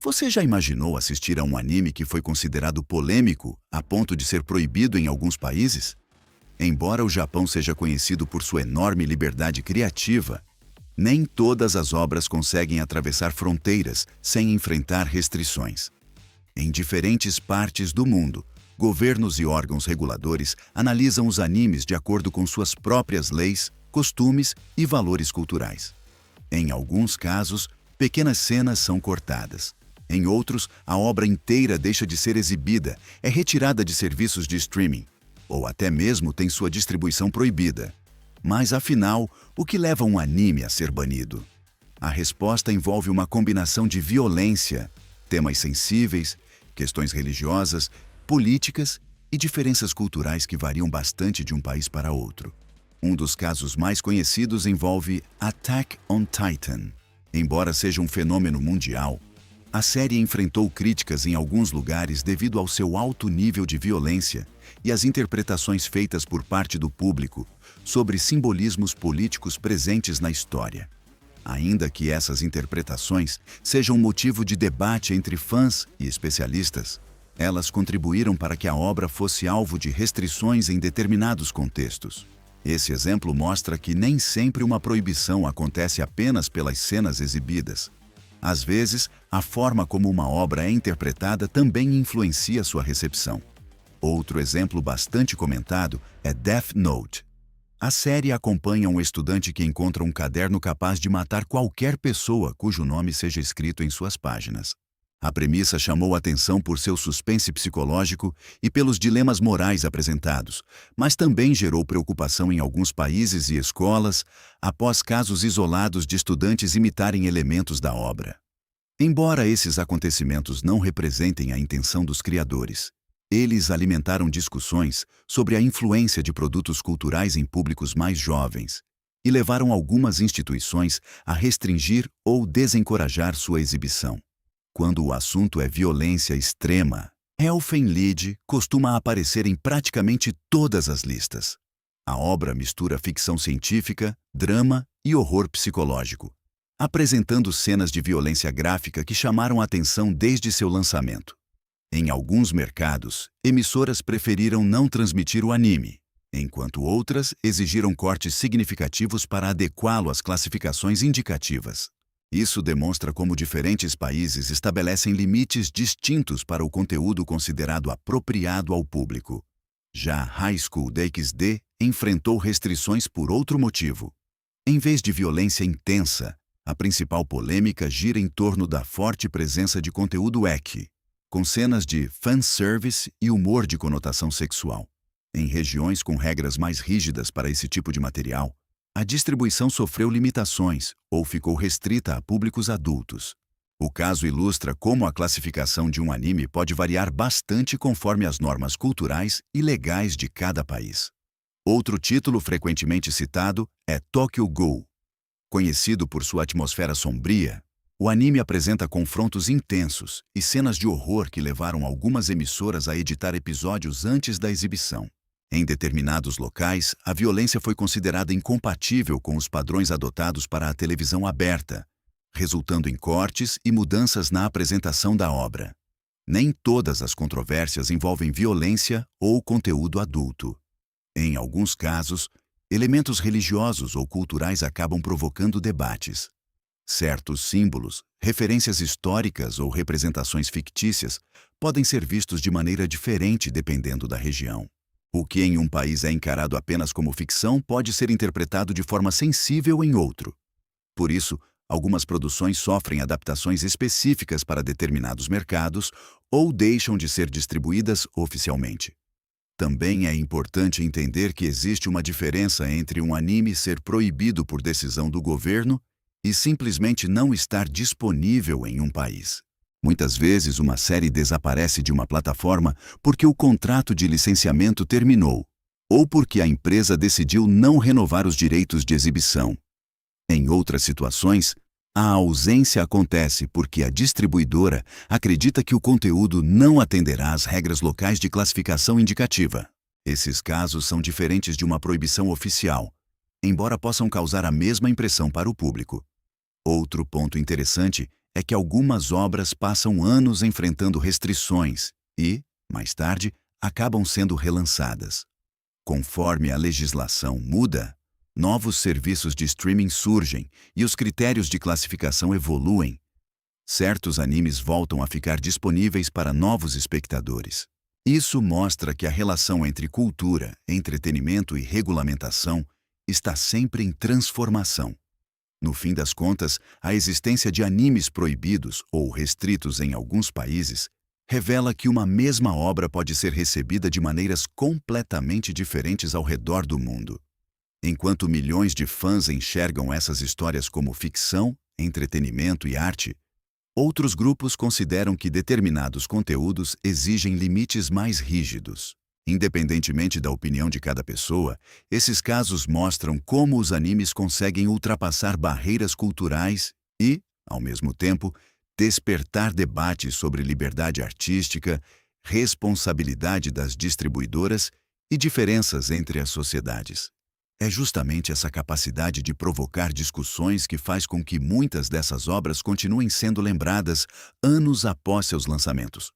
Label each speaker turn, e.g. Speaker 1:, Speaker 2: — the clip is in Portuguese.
Speaker 1: Você já imaginou assistir a um anime que foi considerado polêmico a ponto de ser proibido em alguns países? Embora o Japão seja conhecido por sua enorme liberdade criativa, nem todas as obras conseguem atravessar fronteiras sem enfrentar restrições. Em diferentes partes do mundo, governos e órgãos reguladores analisam os animes de acordo com suas próprias leis, costumes e valores culturais. Em alguns casos, pequenas cenas são cortadas. Em outros, a obra inteira deixa de ser exibida, é retirada de serviços de streaming, ou até mesmo tem sua distribuição proibida. Mas, afinal, o que leva um anime a ser banido? A resposta envolve uma combinação de violência, temas sensíveis, questões religiosas, políticas e diferenças culturais que variam bastante de um país para outro. Um dos casos mais conhecidos envolve Attack on Titan. Embora seja um fenômeno mundial, a série enfrentou críticas em alguns lugares devido ao seu alto nível de violência e às interpretações feitas por parte do público sobre simbolismos políticos presentes na história. Ainda que essas interpretações sejam motivo de debate entre fãs e especialistas, elas contribuíram para que a obra fosse alvo de restrições em determinados contextos. Esse exemplo mostra que nem sempre uma proibição acontece apenas pelas cenas exibidas. Às vezes, a forma como uma obra é interpretada também influencia sua recepção. Outro exemplo bastante comentado é Death Note. A série acompanha um estudante que encontra um caderno capaz de matar qualquer pessoa cujo nome seja escrito em suas páginas. A premissa chamou atenção por seu suspense psicológico e pelos dilemas morais apresentados, mas também gerou preocupação em alguns países e escolas após casos isolados de estudantes imitarem elementos da obra. Embora esses acontecimentos não representem a intenção dos criadores, eles alimentaram discussões sobre a influência de produtos culturais em públicos mais jovens e levaram algumas instituições a restringir ou desencorajar sua exibição. Quando o assunto é violência extrema, Elfen-Lied costuma aparecer em praticamente todas as listas. A obra mistura ficção científica, drama e horror psicológico, apresentando cenas de violência gráfica que chamaram a atenção desde seu lançamento. Em alguns mercados, emissoras preferiram não transmitir o anime, enquanto outras exigiram cortes significativos para adequá-lo às classificações indicativas. Isso demonstra como diferentes países estabelecem limites distintos para o conteúdo considerado apropriado ao público. Já High School DxD enfrentou restrições por outro motivo. Em vez de violência intensa, a principal polêmica gira em torno da forte presença de conteúdo ecchi, com cenas de fanservice e humor de conotação sexual. Em regiões com regras mais rígidas para esse tipo de material, a distribuição sofreu limitações ou ficou restrita a públicos adultos. O caso ilustra como a classificação de um anime pode variar bastante conforme as normas culturais e legais de cada país. Outro título frequentemente citado é Tokyo Ghoul. Conhecido por sua atmosfera sombria, o anime apresenta confrontos intensos e cenas de horror que levaram algumas emissoras a editar episódios antes da exibição. Em determinados locais, a violência foi considerada incompatível com os padrões adotados para a televisão aberta, resultando em cortes e mudanças na apresentação da obra. Nem todas as controvérsias envolvem violência ou conteúdo adulto. Em alguns casos, elementos religiosos ou culturais acabam provocando debates. Certos símbolos, referências históricas ou representações fictícias podem ser vistos de maneira diferente dependendo da região. O que em um país é encarado apenas como ficção pode ser interpretado de forma sensível em outro. Por isso, algumas produções sofrem adaptações específicas para determinados mercados ou deixam de ser distribuídas oficialmente. Também é importante entender que existe uma diferença entre um anime ser proibido por decisão do governo e simplesmente não estar disponível em um país. Muitas vezes uma série desaparece de uma plataforma porque o contrato de licenciamento terminou, ou porque a empresa decidiu não renovar os direitos de exibição. Em outras situações, a ausência acontece porque a distribuidora acredita que o conteúdo não atenderá às regras locais de classificação indicativa. Esses casos são diferentes de uma proibição oficial, embora possam causar a mesma impressão para o público. Outro ponto interessante é que algumas obras passam anos enfrentando restrições e, mais tarde, acabam sendo relançadas. Conforme a legislação muda, novos serviços de streaming surgem e os critérios de classificação evoluem. Certos animes voltam a ficar disponíveis para novos espectadores. Isso mostra que a relação entre cultura, entretenimento e regulamentação está sempre em transformação. No fim das contas, a existência de animes proibidos ou restritos em alguns países revela que uma mesma obra pode ser recebida de maneiras completamente diferentes ao redor do mundo. Enquanto milhões de fãs enxergam essas histórias como ficção, entretenimento e arte, outros grupos consideram que determinados conteúdos exigem limites mais rígidos. Independentemente da opinião de cada pessoa, esses casos mostram como os animes conseguem ultrapassar barreiras culturais e, ao mesmo tempo, despertar debates sobre liberdade artística, responsabilidade das distribuidoras e diferenças entre as sociedades. É justamente essa capacidade de provocar discussões que faz com que muitas dessas obras continuem sendo lembradas anos após seus lançamentos.